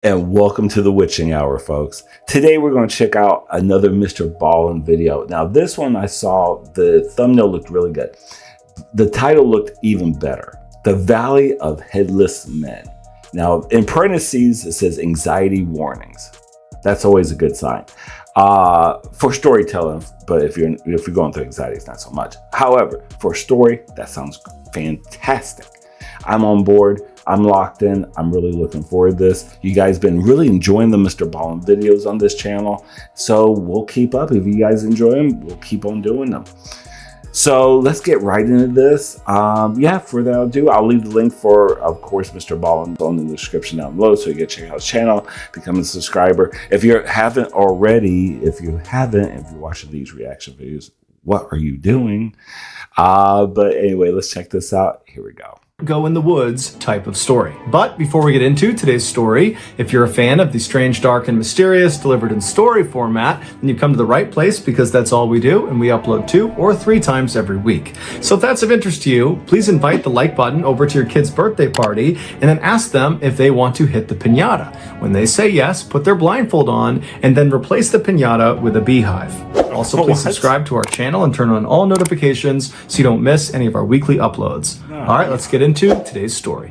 And welcome to the Witching Hour, folks. Today we're going to check out another Mr. Ballen video. Now, this one I saw, the thumbnail looked really good. The title looked even better. The Valley of Headless Men. Now, in parentheses, it says anxiety warnings. That's always a good sign for storytelling, but if you're going through anxiety, it's not so much. However, for a story, that sounds fantastic. I'm on board. I'm locked in. I'm really looking forward to this. You guys been really enjoying the Mr. Ballen videos on this channel, so we'll keep up. If you guys enjoy them, we'll keep on doing them. So let's get right into this. Further ado, I'll leave the link for, of course, Mr. Ballen on the description down below, so you can check out his channel, become a subscriber. If you haven't already, if you're watching these reaction videos, what are you doing? But anyway, let's check this out. Here we go. Go in the woods type of story. But before we get into today's story, if you're a fan of the strange, dark, and mysterious delivered in story format, then you've come to the right place, because that's all we do, and we upload 2 or 3 times every week. So if that's of interest to you, please invite the like button over to your kid's birthday party and then ask them if they want to hit the piñata. When they say yes, put their blindfold on and then replace the piñata with a beehive. Also, please subscribe to our channel and turn on all notifications so you don't miss any of our weekly uploads. All right, let's get into today's story.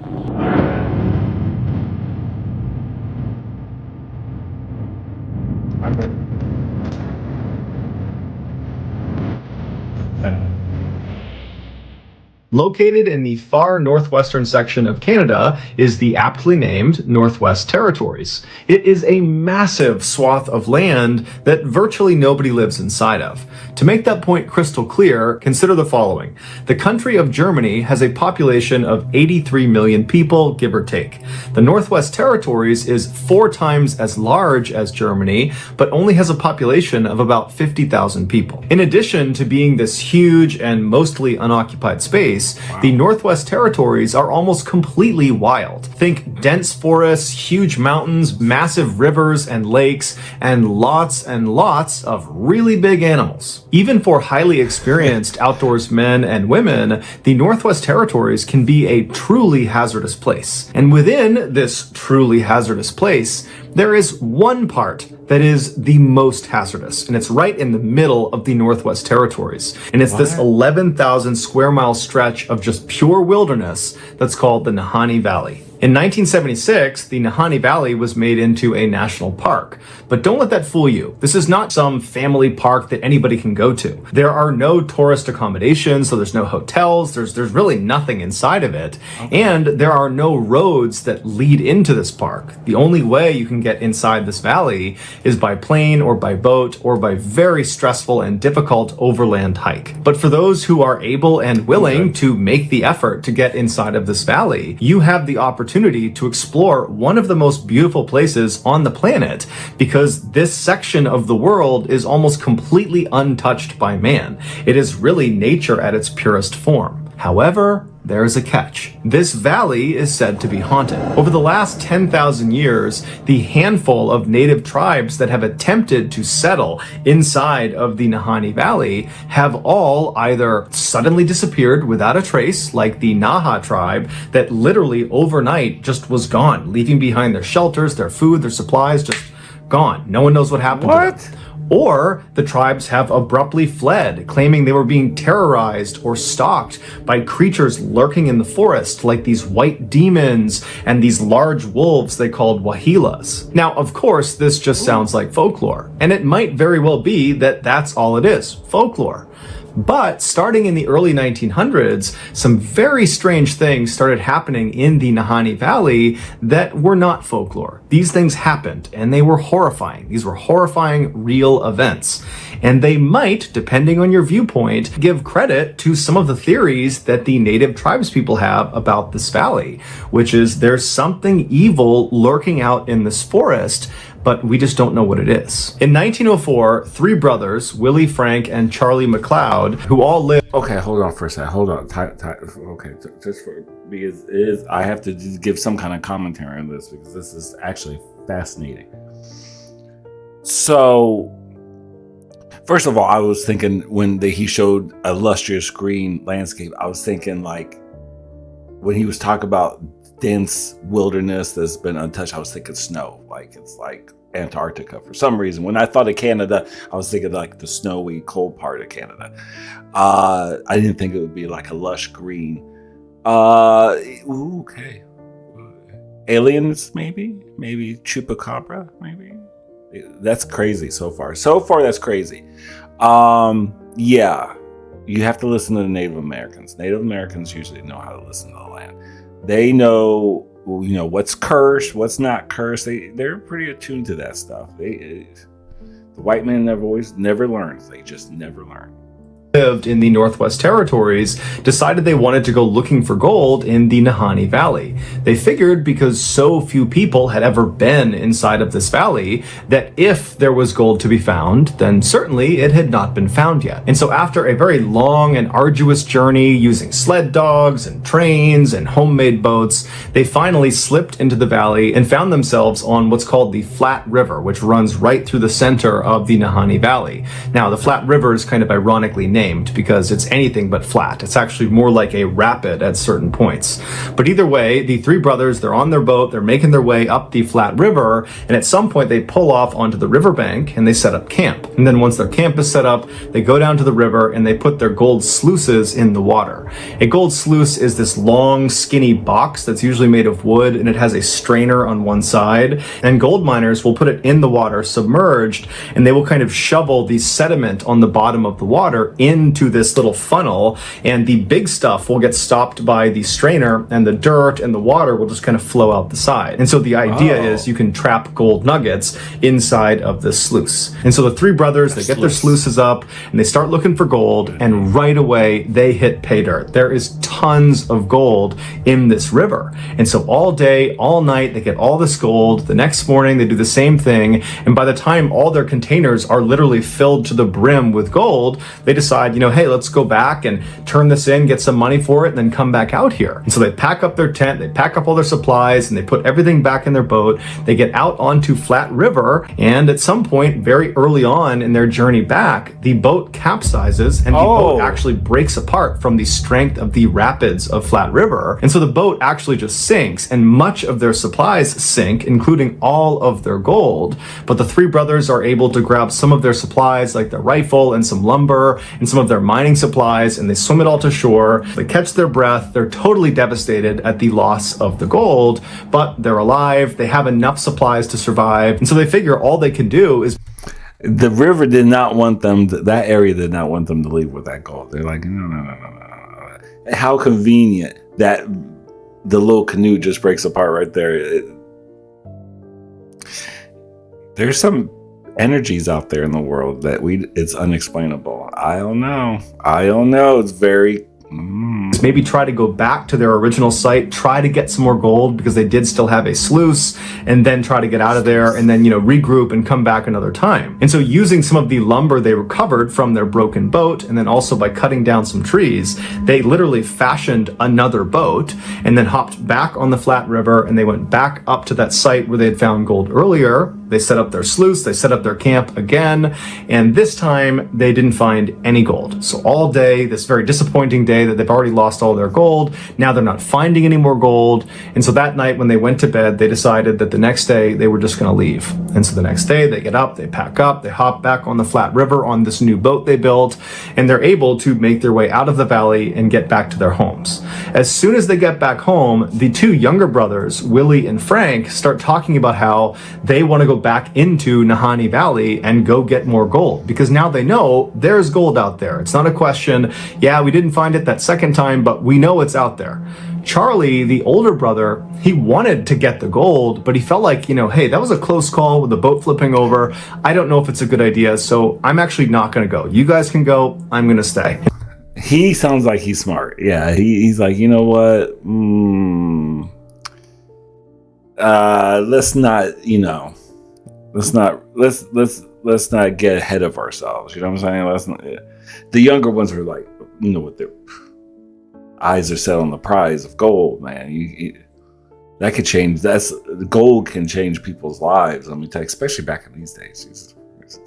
Located in the far northwestern section of Canada is the aptly named Northwest Territories. It is a massive swath of land that virtually nobody lives inside of. To make that point crystal clear, consider the following. The country of Germany has a population of 83 million people, give or take. The Northwest Territories is 4 times as large as Germany, but only has a population of about 50,000 people. In addition to being this huge and mostly unoccupied space, the Northwest Territories are almost completely wild. Think dense forests, huge mountains, massive rivers and lakes, and lots of really big animals. Even for highly experienced outdoors men and women, the Northwest Territories can be a truly hazardous place. And within this truly hazardous place, there is one part that is the most hazardous, and it's right in the middle of the Northwest Territories. And it's this 11,000 square mile stretch of just pure wilderness that's called the Nahanni Valley. In 1976, the Nahanni Valley was made into a national park. But don't let that fool you. This is not some family park that anybody can go to. There are no tourist accommodations, so there's no hotels, there's really nothing inside of it. Okay. And there are no roads that lead into this park. The only way you can get inside this valley is by plane or by boat or by very stressful and difficult overland hike. But for those who are able and willing to make the effort to get inside of this valley, you have the opportunity to explore one of the most beautiful places on the planet, because this section of the world is almost completely untouched by man. It is really nature at its purest form. However, there is a catch. This valley is said to be haunted. Over the last 10,000 years, the handful of native tribes that have attempted to settle inside of the Nahanni Valley have all either suddenly disappeared without a trace, like the Naha tribe that literally overnight just was gone, leaving behind their shelters, their food, their supplies, just gone. No one knows what happened to them. Or the tribes have abruptly fled, claiming they were being terrorized or stalked by creatures lurking in the forest, like these white demons and these large wolves they called wahilas. Now, of course, this just sounds like folklore, and it might very well be that that's all it is, folklore. But starting in the early 1900s, some very strange things started happening in the Nahanni Valley that were not folklore. These things happened, and they were horrifying. These were horrifying, real events. And they might, depending on your viewpoint, give credit to some of the theories that the native tribes people have about this valley, which is there's something evil lurking out in this forest, but we just don't know what it is. In 1904, 3 brothers, Willie, Frank, and Charlie McLeod, who all lived... Okay, hold on for a second. Hold on. Okay, just for... because I have to just give some kind of commentary on this, because this is actually fascinating. So, first of all, I was thinking when he showed a lustrous green landscape, I was thinking like when he was talking about dense wilderness that's been untouched. I was thinking snow, like it's like Antarctica for some reason. When I thought of Canada, I was thinking like the snowy, cold part of Canada. I didn't think it would be like a lush green. Okay. Aliens, maybe chupacabra, maybe. That's crazy so far. So far, that's crazy. Yeah, you have to listen to the Native Americans. Native Americans usually know how to listen to the land. They know, what's cursed, what's not cursed. They're pretty attuned to that stuff. The white man never learns. They just never learn. Lived in the Northwest Territories decided they wanted to go looking for gold in the Nahanni Valley. They figured because so few people had ever been inside of this valley that if there was gold to be found, then certainly it had not been found yet. And so after a very long and arduous journey using sled dogs and trains and homemade boats, they finally slipped into the valley and found themselves on what's called the Flat River, which runs right through the center of the Nahanni Valley. Now, the Flat River is kind of ironically named because it's anything but flat. It's actually more like a rapid at certain points. But either way, the three brothers, they're on their boat, they're making their way up the Flat River, and at some point they pull off onto the riverbank and they set up camp. And then once their camp is set up, they go down to the river and they put their gold sluices in the water. A gold sluice is this long, skinny box that's usually made of wood, and it has a strainer on one side. And gold miners will put it in the water submerged, and they will kind of shovel the sediment on the bottom of the water into this little funnel, and the big stuff will get stopped by the strainer, and the dirt and the water will just kind of flow out the side. And so the idea is you can trap gold nuggets inside of this sluice. And so the three brothers, they get their sluices up and they start looking for gold, and right away they hit pay dirt. There is tons of gold in this river. And so all day, all night, they get all this gold. The next morning they do the same thing, and by the time all their containers are literally filled to the brim with gold, they decide, hey, let's go back and turn this in, get some money for it, and then come back out here. And so they pack up their tent, they pack up all their supplies, and they put everything back in their boat. They get out onto Flat River, and at some point, very early on in their journey back, the boat capsizes, and the boat actually breaks apart from the strength of the rapids of Flat River. And so the boat actually just sinks, and much of their supplies sink, including all of their gold. But the three brothers are able to grab some of their supplies, like their rifle and some lumber, and some of their mining supplies, and they swim it all to shore. They catch their breath. They're totally devastated at the loss of the gold, but they're alive. They have enough supplies to survive. And so they figure all they can do is... The river did not want them, that area did not want them to leave with that gold. They're like, no. How convenient that the little canoe just breaks apart right there. There's some energies out there in the world that it's unexplainable. I don't know. It's very maybe try to go back to their original site, try to get some more gold because they did still have a sluice, and then try to get out of there and then, regroup and come back another time. And so using some of the lumber they recovered from their broken boat, and then also by cutting down some trees, they literally fashioned another boat and then hopped back on the Flat River, and they went back up to that site where they had found gold earlier. They set up their sluice, they set up their camp again, and this time they didn't find any gold. So all day, this very disappointing day that they've already lost all their gold, now they're not finding any more gold. And so that night when they went to bed, they decided that the next day they were just gonna leave. And so the next day they get up, they pack up, they hop back on the Flat River on this new boat they built, and they're able to make their way out of the valley and get back to their homes. As soon as they get back home, the two younger brothers, Willie and Frank, start talking about how they want to go back into Nahanni Valley and go get more gold, because now they know there's gold out there. It's not a question, yeah, we didn't find it that second time, but we know it's out there. Charlie, the older brother, he wanted to get the gold, but he felt like, hey, that was a close call with the boat flipping over. I don't know if it's a good idea, so I'm actually not going to go. You guys can go. I'm going to stay. He sounds like he's smart. Yeah, he's like, you know what? Let's not get ahead of ourselves. You know what I'm saying? The younger ones are like, what their eyes are set on the prize of gold, man. That could change. Gold can change people's lives. Let me tell you, especially back in these days,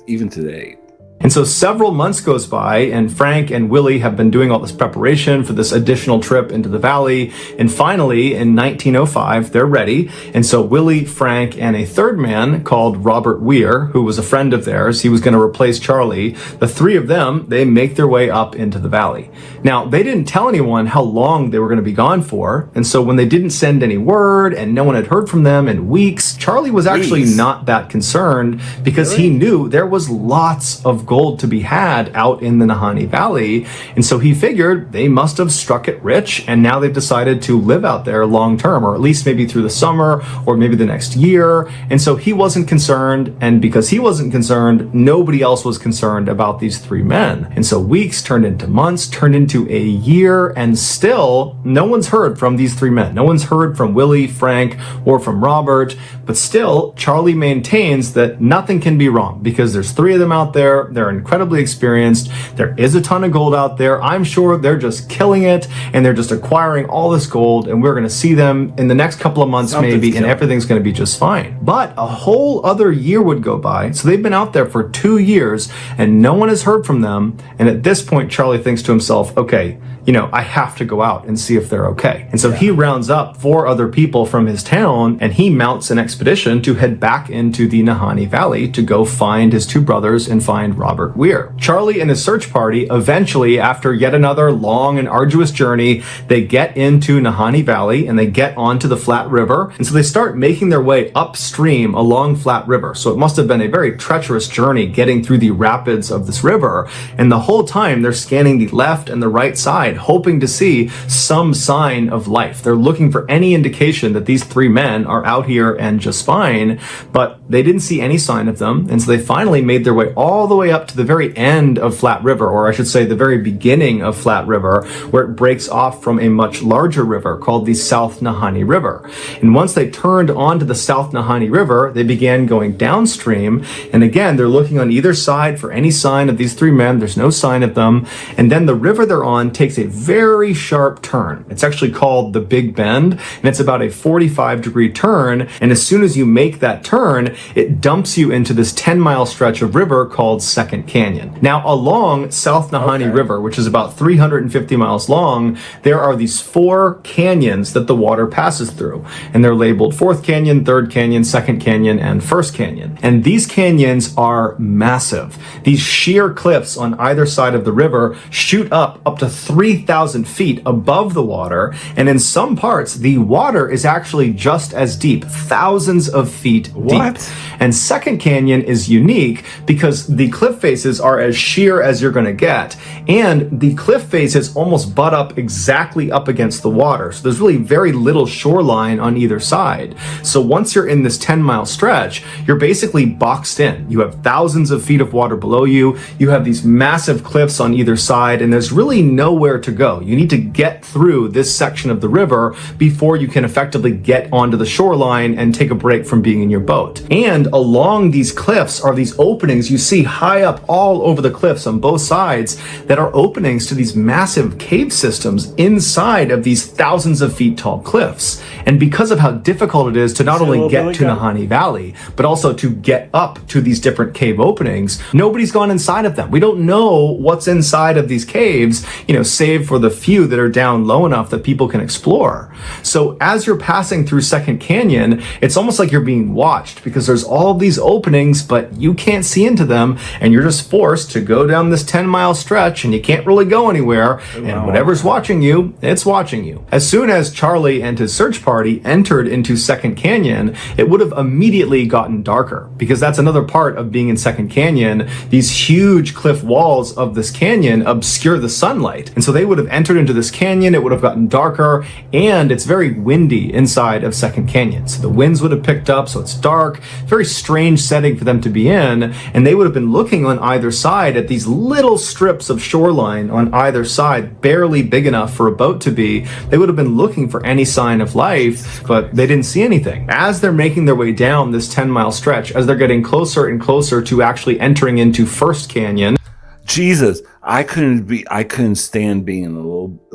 even today. And so several months goes by, and Frank and Willie have been doing all this preparation for this additional trip into the valley. And finally, in 1905, they're ready. And so Willie, Frank, and a third man called Robert Weir, who was a friend of theirs, he was going to replace Charlie. The three of them, they make their way up into the valley. Now, they didn't tell anyone how long they were going to be gone for. And so when they didn't send any word and no one had heard from them in weeks, Charlie was actually not that concerned, because he knew there was lots of gold to be had out in the Nahanni Valley. And so he figured they must have struck it rich, and now they've decided to live out there long term, or at least maybe through the summer or maybe the next year. And so he wasn't concerned, and because he wasn't concerned, nobody else was concerned about these three men. And so weeks turned into months, turned into a year, and still no one's heard from these three men. No one's heard from Willie, Frank, or from Robert. But still, Charlie maintains that nothing can be wrong, because there's three of them out there. They're incredibly experienced. There is a ton of gold out there. I'm sure they're just killing it, and they're just acquiring all this gold, and we're going to see them in the next couple of months maybe, and everything's going to be just fine. But a whole other year would go by. So they've been out there for 2 years, and no one has heard from them. And at this point, Charlie thinks to himself, okay, I have to go out and see if they're okay. And so he rounds up 4 other people from his town, and he mounts an expedition to head back into the Nahanni Valley to go find his 2 brothers and find Robert Weir. Charlie and his search party eventually, after yet another long and arduous journey, they get into Nahanni Valley and they get onto the Flat River. And so they start making their way upstream along Flat River. So it must have been a very treacherous journey getting through the rapids of this river. And the whole time they're scanning the left and the right side, hoping to see some sign of life. They're looking for any indication that these 3 men are out here and just fine, but they didn't see any sign of them. And so they finally made their way all the way up to the very end of Flat River, or I should say the very beginning of Flat River, where it breaks off from a much larger river called the South Nahanni River. And once they turned onto the South Nahanni River, they began going downstream. And again, they're looking on either side for any sign of these 3 men. There's no sign of them. And then the river they're on takes a very sharp turn. It's actually called the Big Bend, and it's about a 45-degree turn. And as soon as you make that turn, it dumps you into this 10-mile stretch of river called Second Canyon. Now, along South Nahanni River, which is about 350 miles long, there are these 4 canyons that the water passes through. And they're labeled 4th Canyon, 3rd Canyon, 2nd Canyon, and 1st Canyon. And these canyons are massive. These sheer cliffs on either side of the river shoot up to 3,000 feet above the water. And in some parts, the water is actually just as deep, thousands of feet deep. And Second Canyon is unique because the cliff faces are as sheer as you're going to get. And the cliff faces almost butt up exactly up against the water. So there's really very little shoreline on either side. So once you're in this 10-mile stretch, you're basically boxed in. You have thousands of feet of water below you. You have these massive cliffs on either side, and there's really nowhere to go. You need to get through this section of the river before you can effectively get onto the shoreline and take a break from being in your boat. And along these cliffs are these openings you see high up all over the cliffs on both sides that are openings to these massive cave systems inside of these thousands of feet tall cliffs. And because of how difficult it is to not only get to Nahanni Valley, but also to get up to these different cave openings, nobody's gone inside of them. We don't know what's inside of these caves, save for the few that are down low enough that people can explore. So as you're passing through Second Canyon, it's almost like you're being watched because there's all these openings, but you can't see into them, and you're just forced to go down this 10-mile stretch, and you can't really go anywhere, and whatever's watching you, it's watching you. As soon as Charlie and his search party entered into Second Canyon, it would have immediately gotten darker, because that's another part of being in Second Canyon. These huge cliff walls of this canyon obscure the sunlight, and so they would have entered into this canyon, it would have gotten darker, and it's very windy inside of Second Canyon. So the winds would have picked up, so it's dark, very strange setting for them to be in, and they would have been looking on either side at these little strips of shoreline on either side, barely big enough for a boat to be. They would have been looking for any sign of life, but they didn't see anything. As they're making their way down this 10-mile stretch, as they're getting closer and closer to actually entering into First Canyon, Jesus, I couldn't stand being in a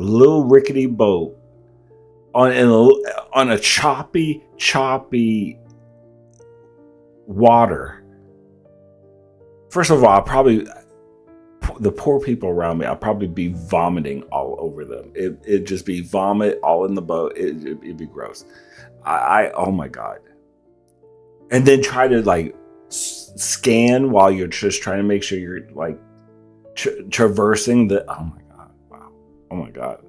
little rickety boat on a choppy water. First of all, the poor people around me, I'd probably be vomiting all over them. It'd just be vomit all in the boat. It'd be gross. Oh my God. And then try to like scan while you're just trying to make sure you're like traversing the, oh my God, wow, oh my God.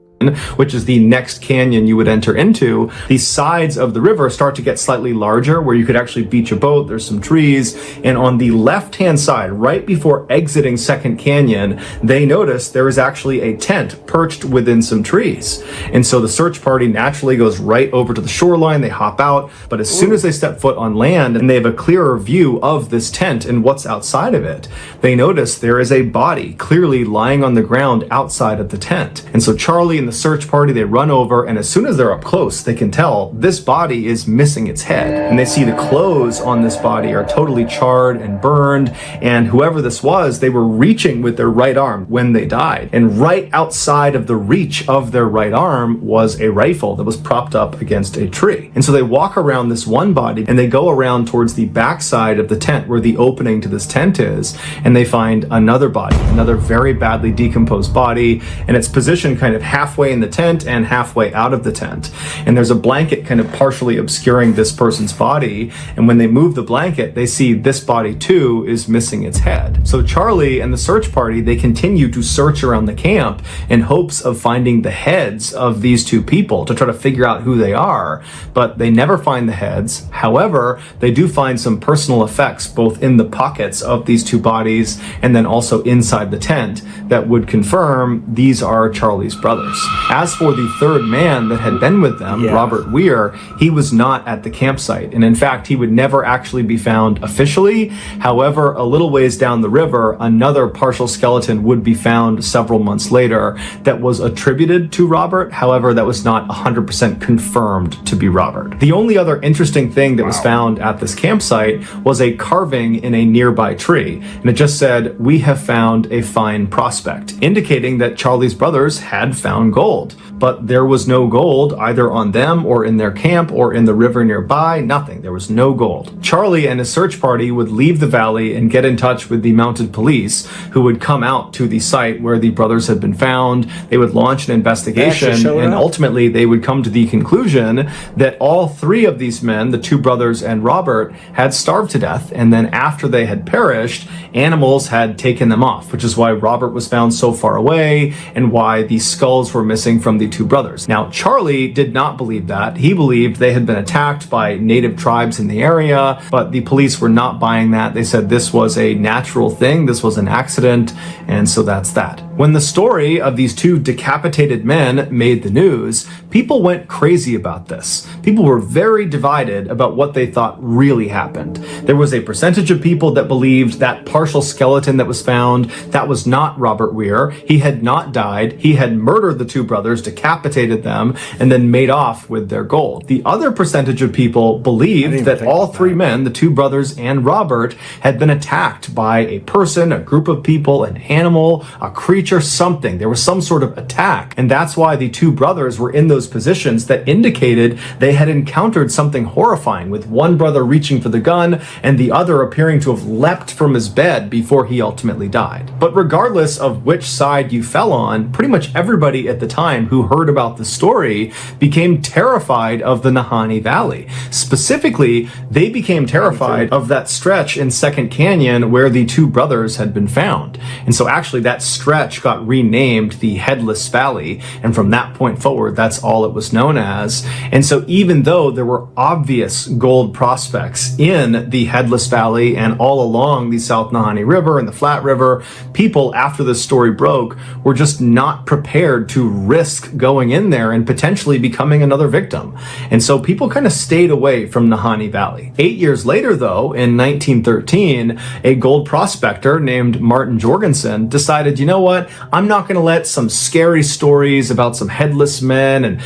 Which is the next canyon you would enter into. The sides of the river start to get slightly larger where you could actually beach a boat. There's some trees. And on the left-hand side, right before exiting Second Canyon, they notice there is actually a tent perched within some trees. And so the search party naturally goes right over to the shoreline. They hop out. But as soon as they step foot on land and they have a clearer view of this tent and what's outside of it, they notice there is a body clearly lying on the ground outside of the tent. And so Charlie and the search party, they run over, and as soon as they're up close, they can tell this body is missing its head. And they see the clothes on this body are totally charred and burned, and whoever this was, they were reaching with their right arm when they died. And right outside of the reach of their right arm was a rifle that was propped up against a tree. And so they walk around this one body, and they go around towards the backside of the tent where the opening to this tent is, and they find another body, another very badly decomposed body, and it's positioned kind of halfway in the tent and halfway out of the tent. And there's a blanket kind of partially obscuring this person's body. And when they move the blanket, they see this body too is missing its head. So Charlie and the search party, they continue to search around the camp in hopes of finding the heads of these two people to try to figure out who they are. But they never find the heads. However, they do find some personal effects both in the pockets of these two bodies and then also inside the tent that would confirm these are Charlie's brothers. As for the third man that had been with them, Robert Weir, he was not at the campsite. And in fact, he would never actually be found officially. However, a little ways down the river, another partial skeleton would be found several months later that was attributed to Robert. However, that was not 100% confirmed to be Robert. The only other interesting thing that was found at this campsite was a carving in a nearby tree. And it just said, "We have found a fine prospect," indicating that Charlie's brothers had found gold. But there was no gold either on them or in their camp or in the river nearby. Nothing. There was no gold. Charlie and his search party would leave the valley and get in touch with the mounted police, who would come out to the site where the brothers had been found. They would launch an investigation, and ultimately they would come to the conclusion that all three of these men, the two brothers and Robert, had starved to death. And then after they had perished, animals had taken them off, which is why Robert was found so far away and why the skulls were missing from the two brothers. Now, Charlie did not believe that. He believed they had been attacked by native tribes in the area, but the police were not buying that. They said this was a natural thing, this was an accident, and so that's that. When the story of these two decapitated men made the news, people went crazy about this. People were very divided about what they thought really happened. There was a percentage of people that believed that partial skeleton that was found, that was not Robert Weir. He had not died. He had murdered the two brothers, decapitated them, and then made off with their gold. The other percentage of people believed that all three men, the two brothers and Robert, had been attacked by a person, a group of people, an animal, a creature, something. There was some sort of attack. And that's why the two brothers were in those positions that indicated they had encountered something horrifying, with one brother reaching for the gun and the other appearing to have leapt from his bed before he ultimately died. But regardless of which side you fell on, pretty much everybody at the time who heard about the story became terrified of the Nahanni Valley. Specifically, they became terrified of that stretch in Second Canyon where the two brothers had been found. And so actually that stretch got renamed the Headless Valley, and from that point forward, that's all it was known as. And so even though there were obvious gold prospects in the Headless Valley and all along the South Nahanni River and the Flat River, people after this story broke were just not prepared to risk going in there and potentially becoming another victim. And so people kind of stayed away from Nahanni Valley. 8 years later, though, in 1913, a gold prospector named Martin Jorgensen decided, you know what, I'm not going to let some scary stories about some headless men and,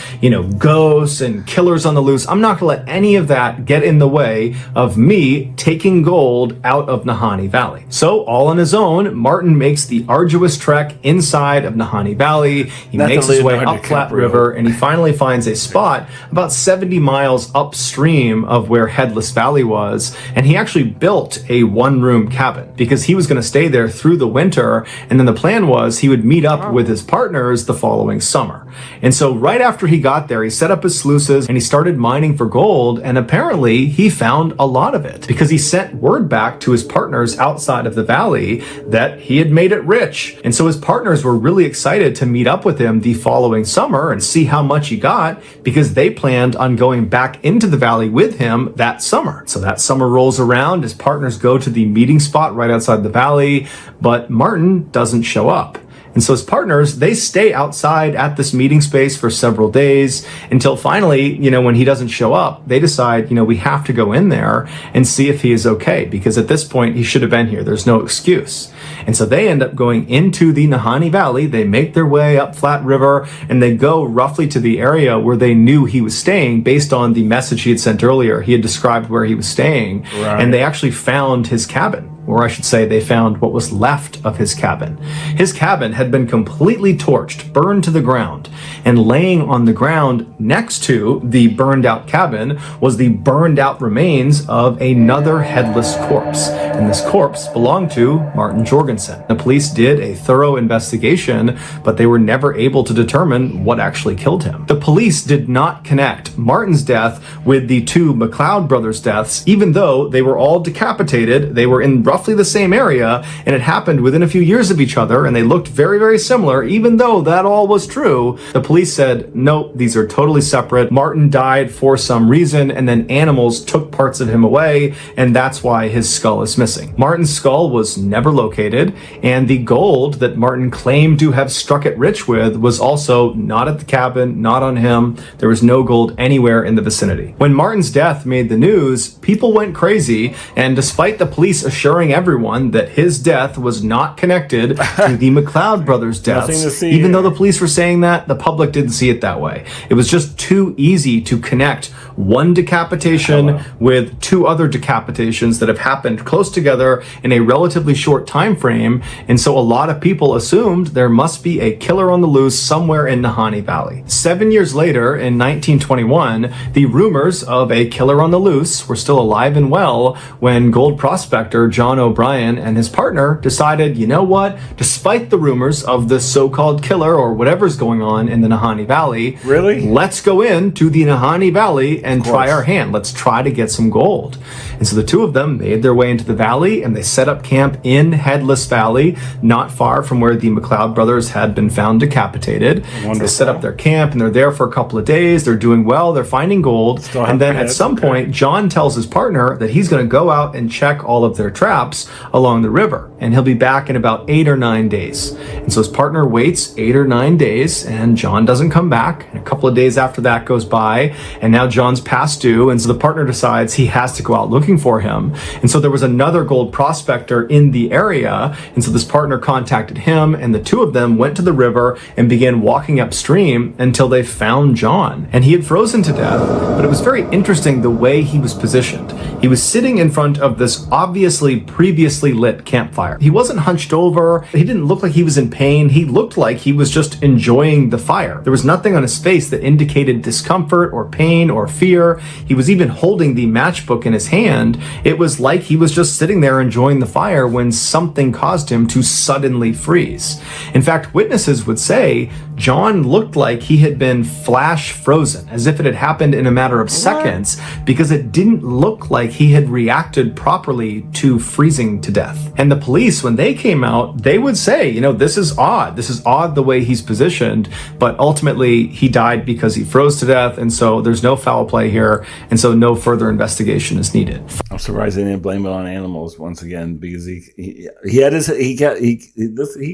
ghosts and killers on the loose. I'm not going to let any of that get in the way of me taking gold out of Nahanni Valley. So all on his own, Martin makes the arduous trek inside of Nahanni Valley. He makes his way up up Flat River, and he finally finds a spot about 70 miles upstream of where Headless Valley was, and he actually built a one-room cabin because he was going to stay there through the winter, and then the plan was he would meet up with his partners the following summer. And so right after he got there, he set up his sluices and he started mining for gold, and apparently he found a lot of it because he sent word back to his partners outside of the valley that he had made it rich. And so his partners were really excited to meet up with him the following summer and see how much he got, because they planned on going back into the valley with him that summer. So that summer rolls around, his partners go to the meeting spot right outside the valley, but Martin doesn't show up. And so his partners, they stay outside at this meeting space for several days until finally, when he doesn't show up, they decide, we have to go in there and see if he is okay, because at this point he should have been here. There's no excuse. And so they end up going into the Nahanni Valley. They make their way up Flat River, and they go roughly to the area where they knew he was staying based on the message he had sent earlier. He had described where he was staying, and they actually found his cabin. Or I should say they found what was left of his cabin. His cabin had been completely torched, burned to the ground, and laying on the ground next to the burned out cabin was the burned out remains of another headless corpse. And this corpse belonged to Martin Jorgensen. The police did a thorough investigation, but they were never able to determine what actually killed him. The police did not connect Martin's death with the two McLeod brothers' deaths, even though they were all decapitated. They were in roughly the same area, and it happened within a few years of each other, and they looked very, very similar. Even though that all was true, the police said, nope, these are totally separate. Martin died for some reason, and then animals took parts of him away, and that's why his skull is missing. Martin's skull was never located, and the gold that Martin claimed to have struck it rich with was also not at the cabin, not on him. There was no gold anywhere in the vicinity. When Martin's death made the news, people went crazy, and despite the police assuring everyone that his death was not connected to the McLeod brothers' deaths, even though the police were saying that, the public didn't see it that way. It was just too easy to connect one decapitation with two other decapitations that have happened close together in a relatively short time frame, and so a lot of people assumed there must be a killer on the loose somewhere in Nahanni Valley. 7 years later, in 1921, the rumors of a killer on the loose were still alive and well when gold prospector John O'Brien and his partner decided, you know what, despite the rumors of this so-called killer or whatever's going on in the Nahanni Valley, let's go into the Nahanni Valley and try our hand. Let's try to get some gold. And so the two of them made their way into the valley, and they set up camp in Headless Valley, not far from where the McLeod brothers had been found decapitated. So they set up their camp, and they're there for a couple of days. They're doing well. They're finding gold. And then at some point, John tells his partner that he's going to go out and check all of their traps along the river, and he'll be back in about 8 or 9 days. And so his partner waits 8 or 9 days, and John doesn't come back. And a couple of days after that goes by, and now John's past due, and so the partner decides he has to go out looking for him. And so there was another gold prospector in the area, and so this partner contacted him, and the two of them went to the river and began walking upstream until they found John. And he had frozen to death, but it was very interesting the way he was positioned. He was sitting in front of this obviously previously lit campfire. He wasn't hunched over. He didn't look like he was in pain. He looked like he was just enjoying the fire. There was nothing on his face that indicated discomfort or pain or fear. He was even holding the matchbook in his hand. It was like he was just sitting there enjoying the fire when something caused him to suddenly freeze. In fact, witnesses would say John looked like he had been flash frozen, as if it had happened in a matter of seconds, because it didn't look like he had reacted properly to freezing to death. And the police, when they came out, they would say, this is odd. This is odd the way he's positioned, but ultimately he died because he froze to death, and so there's no foul play here, and so no further investigation is needed. I'm surprised they didn't blame it on animals once again, because he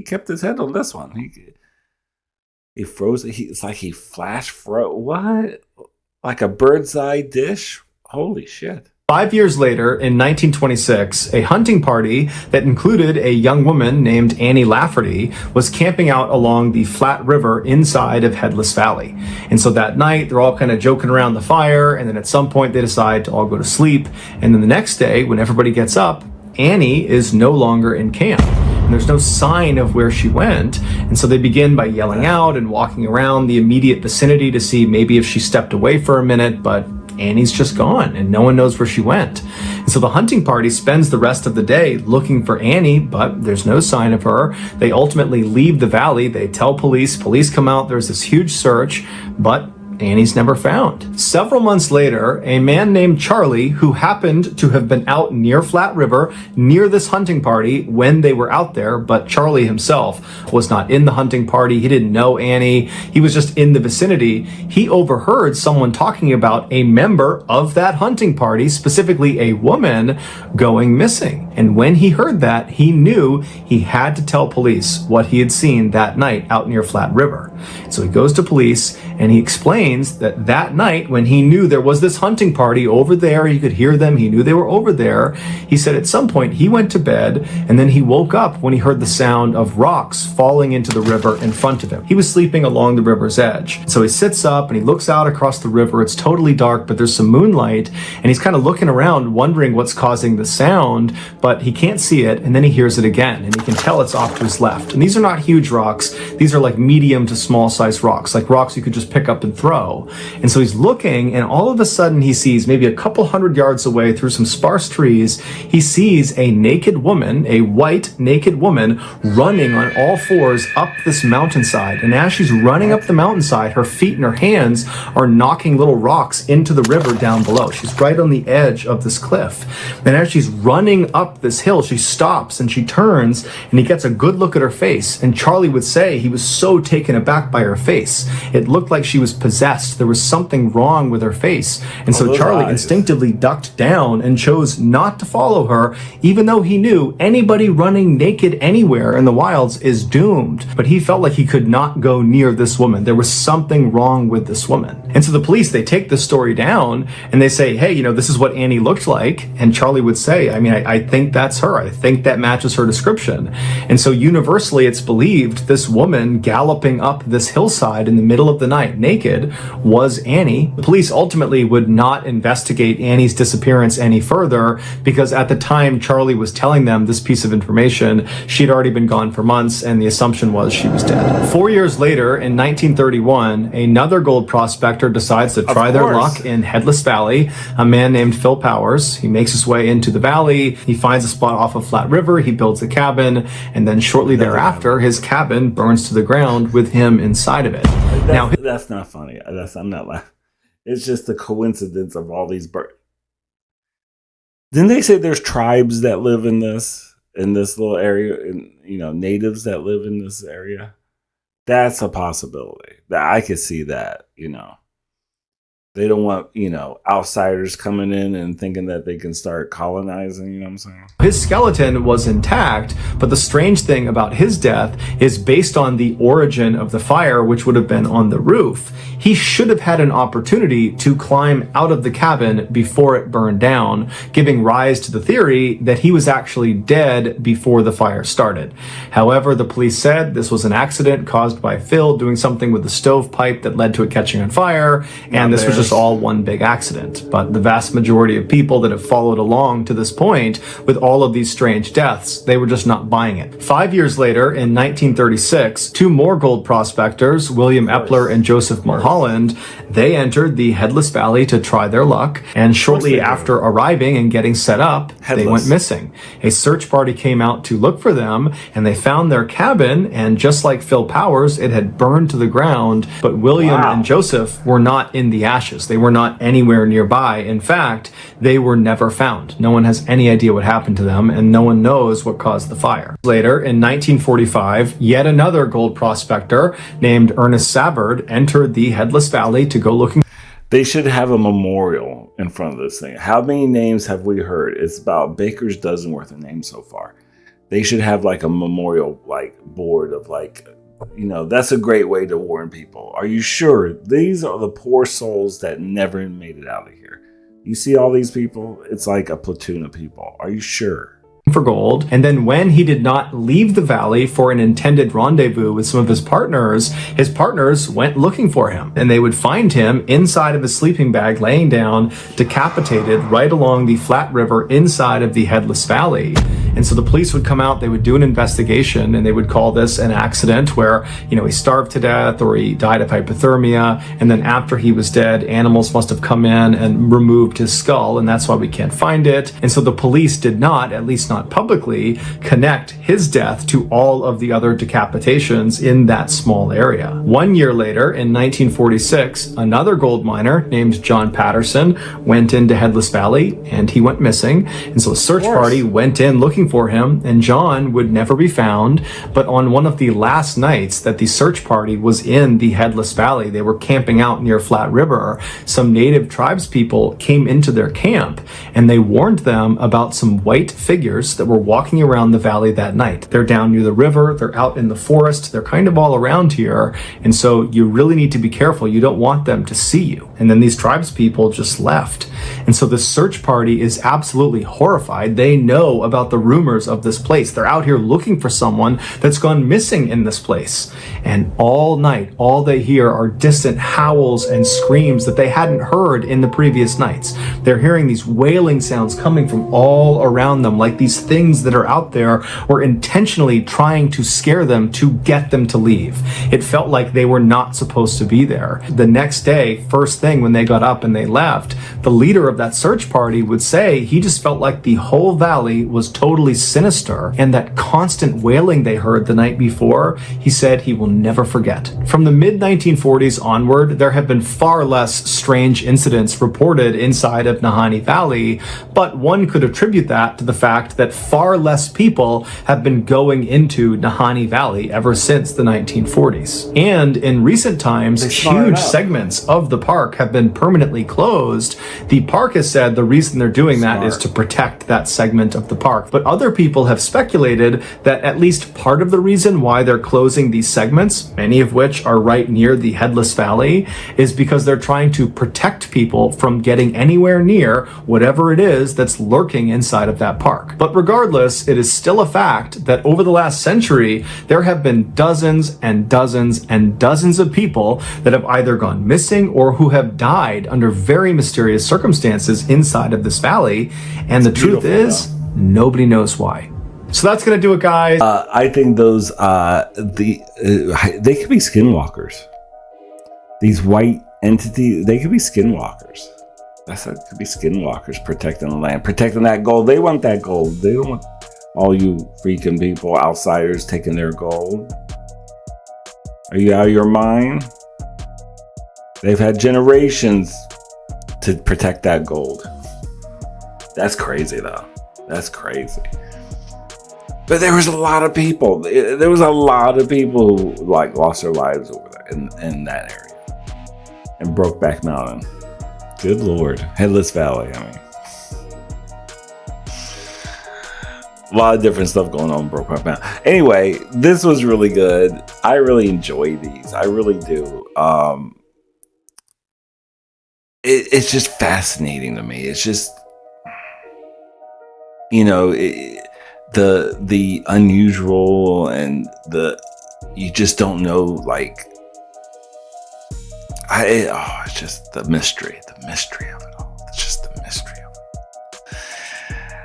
kept his head on this one. He froze. It's like he flash froze. What? Like a bird's eye dish? Holy shit. 5 years later, in 1926, a hunting party that included a young woman named Annie Lafferty was camping out along the Flat River inside of Headless Valley. And so that night, they're all kind of joking around the fire, and then at some point they decide to all go to sleep. And then the next day, when everybody gets up, Annie is no longer in camp. and there's no sign of where she went. And so they begin by yelling out and walking around the immediate vicinity to see maybe if she stepped away for a minute, but Annie's just gone and no one knows where she went. And so the hunting party spends the rest of the day looking for Annie, but there's no sign of her. They ultimately leave the valley. They tell police. Police come out. There's this huge search, but Annie's never found. Several months later, a man named Charlie, who happened to have been out near Flat River, near this hunting party when they were out there, but Charlie himself was not in the hunting party. He didn't know Annie. He was just in the vicinity. He overheard someone talking about a member of that hunting party, specifically a woman, going missing. And when he heard that, he knew he had to tell police what he had seen that night out near Flat River. So he goes to police and he explains that that night when he knew there was this hunting party over there, he could hear them, he knew they were over there. He said at some point he went to bed and then he woke up when he heard the sound of rocks falling into the river in front of him. He was sleeping along the river's edge. So he sits up and he looks out across the river. It's totally dark, but there's some moonlight, and he's kind of looking around wondering what's causing the sound, but he can't see it, and then he hears it again, and he can tell it's off to his left. And these are not huge rocks. These are like medium to small size rocks, like rocks you could just pick up and throw. And so he's looking, and all of a sudden he sees, maybe a couple hundred yards away through some sparse trees, he sees a naked woman, a white naked woman, running on all fours up this mountainside. And as she's running up the mountainside, her feet and her hands are knocking little rocks into the river down below. She's right on the edge of this cliff. And as she's running up this hill, she stops and she turns, and he gets a good look at her face. And Charlie would say he was so taken aback by her face. It looked like she was possessed. There was something wrong with her face. And so Charlie instinctively ducked down and chose not to follow her, even though he knew anybody running naked anywhere in the wilds is doomed. But he felt like he could not go near this woman. There was something wrong with this woman. And so the police, they take this story down and they say, hey, this is what Annie looked like. And Charlie would say, I think that's her. I think that matches her description. And so universally, it's believed this woman galloping up this hillside in the middle of the night naked was Annie. The police ultimately would not investigate Annie's disappearance any further because at the time Charlie was telling them this piece of information, she'd already been gone for months, and the assumption was she was dead. 4 years later, in 1931, another gold prospector decides to try their luck in Headless Valley. A man named Phil Powers. He makes his way into the valley. He finds a spot off of Flat River. He builds a cabin, and then shortly thereafter, his cabin burns to the ground with him inside of it. That's not funny. I'm not laughing. It's just the coincidence of all these birds. Didn't they say there's tribes that live in this little area, and natives that live in this area? That's a possibility. That I could see that. They don't want, outsiders coming in and thinking that they can start colonizing, you know what I'm saying? His skeleton was intact, but the strange thing about his death is based on the origin of the fire, which would have been on the roof. He should have had an opportunity to climb out of the cabin before it burned down, giving rise to the theory that he was actually dead before the fire started. However, the police said this was an accident caused by Phil doing something with the stovepipe that led to it catching on fire, and this was just all one big accident. But the vast majority of people that have followed along to this point with all of these strange deaths, they were just not buying it. 5 years later, in 1936, two more gold prospectors, William Epler and Joseph Mulholland, they entered the Headless Valley to try their luck, and shortly after arriving and getting set up, they went missing. A search party came out to look for them, and they found their cabin, and just like Phil Powers, it had burned to the ground, but William and Joseph were not in the ashes. They were not anywhere nearby. In fact, they were never found. No one has any idea what happened to them, and no one knows what caused the fire. Later, in 1945, yet another gold prospector named Ernest Savard entered the Headless Valley to go looking. They should have a memorial in front of this thing. How many names have we heard? It's about baker's dozen worth of names so far. They should have like a memorial board of that's a great way to warn people. Are you sure these are the poor souls that never made it out of here? You see all these people? It's like a platoon of people. Are you sure? For gold. And then when he did not leave the valley for an intended rendezvous with some of his partners went looking for him, and they would find him inside of his sleeping bag, laying down, decapitated right along the Flat River inside of the Headless Valley. And so the police would come out, they would do an investigation, and they would call this an accident where, he starved to death or he died of hypothermia. And then after he was dead, animals must have come in and removed his skull, and that's why we can't find it. And so the police did not, at least not publicly, connect his death to all of the other decapitations in that small area. 1 year later, in 1946, another gold miner named John Patterson went into Headless Valley, and he went missing. And so a search party went in looking for him, and John would never be found. But on one of the last nights that the search party was in the Headless Valley, they were camping out near Flat River, some native tribes people came into their camp, and they warned them about some white figures that were walking around the valley that night. They're down near the river, they're out in the forest, they're kind of all around here, and so you really need to be careful. You don't want them to see you. And then these tribes people just left. And so the search party is absolutely horrified. They know about the rumors of this place. They're out here looking for someone that's gone missing in this place. And all night, all they hear are distant howls and screams that they hadn't heard in the previous nights. They're hearing these wailing sounds coming from all around them, like these things that are out there were intentionally trying to scare them to get them to leave. It felt like they were not supposed to be there. The next day, first thing when they got up and they left, the leader of that search party would say he just felt like the whole valley was totally sinister, and that constant wailing they heard the night before, he said he will never forget. From the mid-1940s onward, there have been far less strange incidents reported inside of Nahanni Valley, but one could attribute that to the fact that far less people have been going into Nahanni Valley ever since the 1940s. And in recent times, huge segments of the park have been permanently closed. The park has said the reason they're doing that is to protect that segment of the park. But other people have speculated that at least part of the reason why they're closing these segments, many of which are right near the Headless Valley, is because they're trying to protect people from getting anywhere near whatever it is that's lurking inside of that park. But regardless, it is still a fact that over the last century, there have been dozens and dozens and dozens of people that have either gone missing or who have died under very mysterious circumstances inside of this valley. And the truth is, nobody knows why. So that's going to do it, guys. I think those, they could be skinwalkers. These white entities, they could be skinwalkers. That could be skinwalkers protecting the land, protecting that gold. They want that gold. They don't want all you freaking people, outsiders, taking their gold. Are you out of your mind? They've had generations to protect that gold. That's crazy, though. That's crazy. But there was a lot of people. There was a lot of people who lost their lives over there in that area. And Brokeback Mountain. Good Lord. Headless Valley, I mean. A lot of different stuff going on in Brokeback Mountain. Anyway, this was really good. I really enjoy these. I really do. It's just fascinating to me. It's just, the unusual and you just don't know, it's just the mystery of it all. It's just the mystery of it.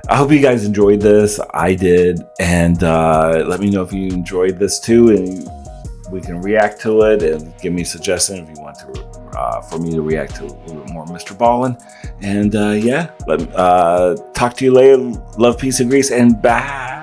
I hope you guys enjoyed this. I did. And let me know if you enjoyed this too, and we can react to it, and give me suggestions if you want to for me to react to a little bit more Mr. Ballen. And talk to you later. Love, peace, and grease, and bye.